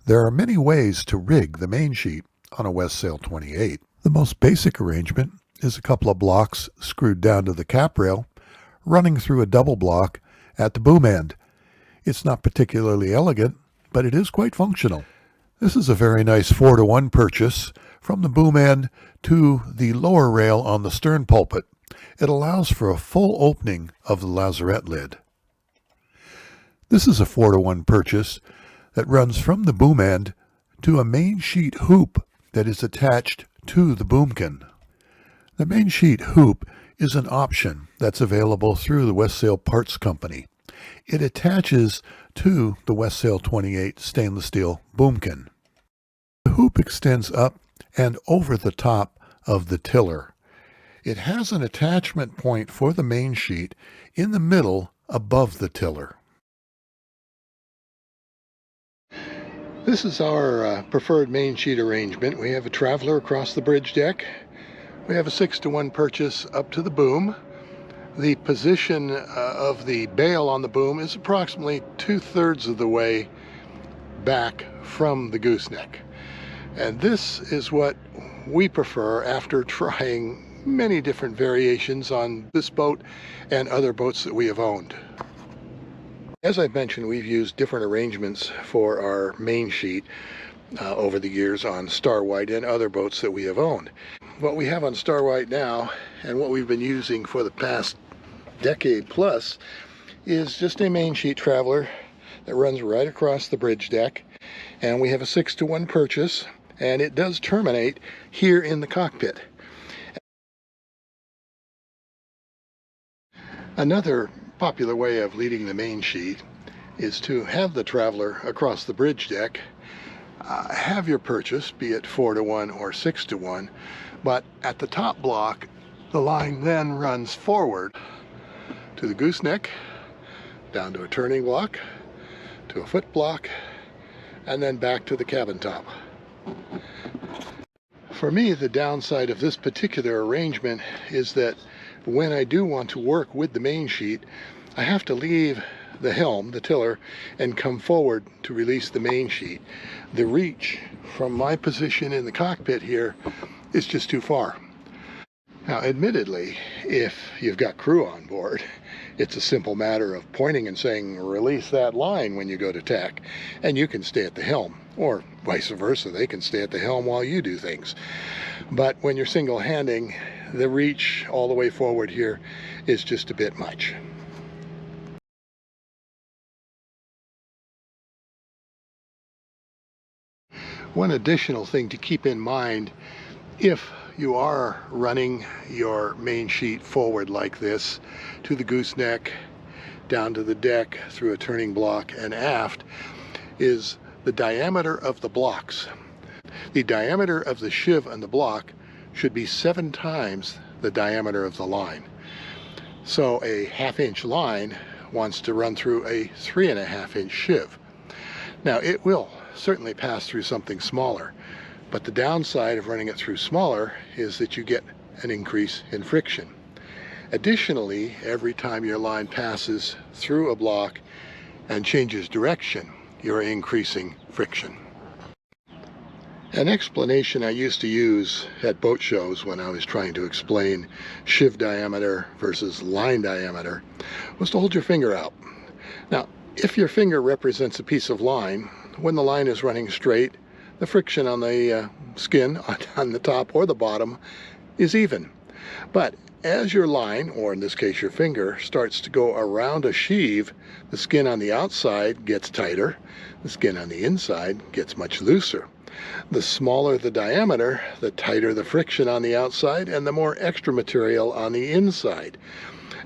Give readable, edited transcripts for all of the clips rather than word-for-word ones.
There are many ways to rig the main sheet on a Westsail 28. The most basic arrangement is a couple of blocks screwed down to the cap rail, running through a double block at the boom end. It's not particularly elegant, but it is quite functional. This is a very nice 4-to-1 purchase from the boom end to the lower rail on the stern pulpit. It allows for a full opening of the lazarette lid. This is a 4-to-1 purchase that runs from the boom end to a main sheet hoop that is attached to the boomkin. The main sheet hoop is an option that's available through the Westsail Parts Company. It attaches to the Westsail 28 stainless steel boomkin. The hoop extends up and over the top of the tiller. It has an attachment point for the main sheet in the middle above the tiller. This is our preferred main sheet arrangement. We have a traveler across the bridge deck. We have a 6-to-1 purchase up to the boom. The position of the bail on the boom is approximately 2/3 of the way back from the gooseneck. And this is what we prefer after trying many different variations on this boat and other boats that we have owned. As I mentioned, we've used different arrangements for our main sheet over the years on Starwhite and other boats that we have owned. What we have on Starwhite now, and what we've been using for the past decade plus, is just a main sheet traveler that runs right across the bridge deck. And we have a 6-to-1 purchase, and it does terminate here in the cockpit. Another popular way of leading the main sheet is to have the traveler across the bridge deck, have your purchase, be it 4-to-1 or 6-to-1, but at the top block, the line then runs forward to the gooseneck, down to a turning block, to a foot block, and then back to the cabin top. For me, the downside of this particular arrangement is that when I do want to work with the main sheet, I have to leave the helm, the tiller, and come forward to release the main sheet. The reach from my position in the cockpit here is just too far. Now, admittedly, if you've got crew on board, it's a simple matter of pointing and saying, release that line when you go to tack, and you can stay at the helm, or vice versa, they can stay at the helm while you do things. But when you're single-handing, the reach all the way forward here is just a bit much. One additional thing to keep in mind, if you are running your main sheet forward like this to the gooseneck, down to the deck, through a turning block and aft, is the diameter of the blocks. The diameter of the sheave on the block should be 7 times the diameter of the line. So a 1/2-inch line wants to run through a 3.5-inch sheave. Now, it will certainly pass through something smaller, but the downside of running it through smaller is that you get an increase in friction. Additionally, every time your line passes through a block and changes direction, you're increasing friction. An explanation I used to use at boat shows when I was trying to explain sheave diameter versus line diameter was to hold your finger out. Now, if your finger represents a piece of line, when the line is running straight, the friction on the skin on the top or the bottom is even. But as your line, or in this case your finger, starts to go around a sheave, the skin on the outside gets tighter, the skin on the inside gets much looser. The smaller the diameter, the tighter the friction on the outside and the more extra material on the inside.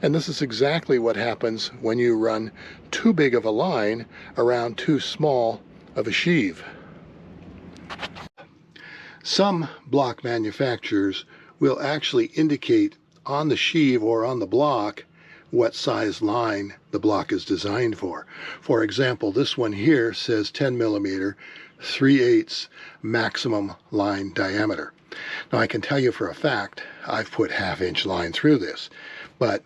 And this is exactly what happens when you run too big of a line around too small of a sheave. Some block manufacturers will actually indicate on the sheave or on the block what size line the block is designed for. For example, this one here says 10 millimeter, 3/8 maximum line diameter. Now, I can tell you for a fact, I've put 1/2-inch line through this, but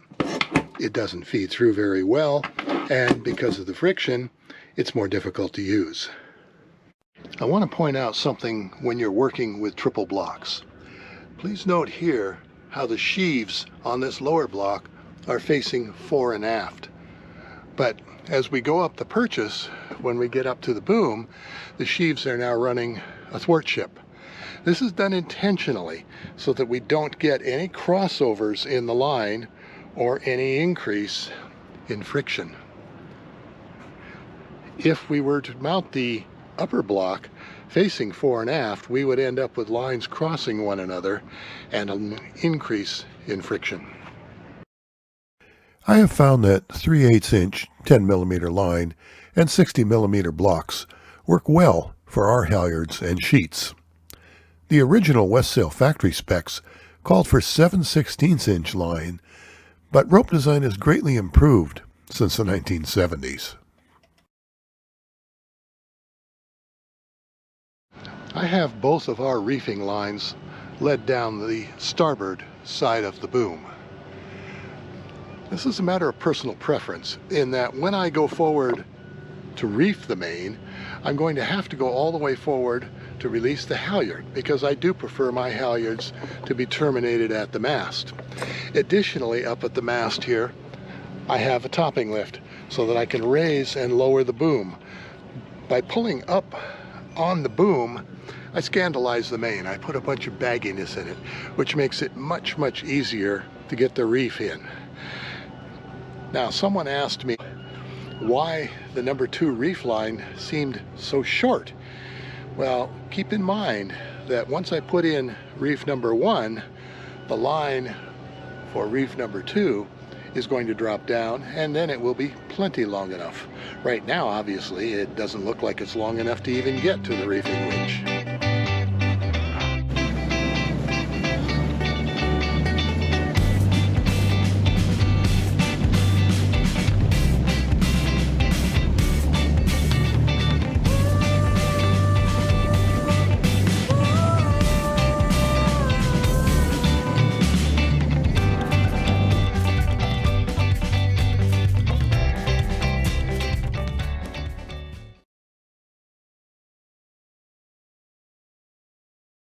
it doesn't feed through very well, and because of the friction, it's more difficult to use. I want to point out something when you're working with triple blocks. Please note here how the sheaves on this lower block are facing fore and aft. But as we go up the purchase, when we get up to the boom, the sheaves are now running athwartship. This is done intentionally so that we don't get any crossovers in the line or any increase in friction. If we were to mount the upper block facing fore and aft, we would end up with lines crossing one another and an increase in friction. I have found that 3/8 inch 10mm line and 60mm blocks work well for our halyards and sheets. The original Westsail factory specs called for 7/16 inch line, but rope design has greatly improved since the 1970s. I have both of our reefing lines led down the starboard side of the boom. This is a matter of personal preference in that when I go forward to reef the main, I'm going to have to go all the way forward to release the halyard because I do prefer my halyards to be terminated at the mast. Additionally, up at the mast here, I have a topping lift so that I can raise and lower the boom. By pulling up on the boom, I scandalize the main. I put a bunch of bagginess in it, which makes it much, much easier to get the reef in. Now, someone asked me why the number 2 reef line seemed so short. Well, keep in mind that once I put in reef number 1, the line for reef number 2 is going to drop down, and then it will be plenty long enough. Right now, obviously, it doesn't look like it's long enough to even get to the reefing winch.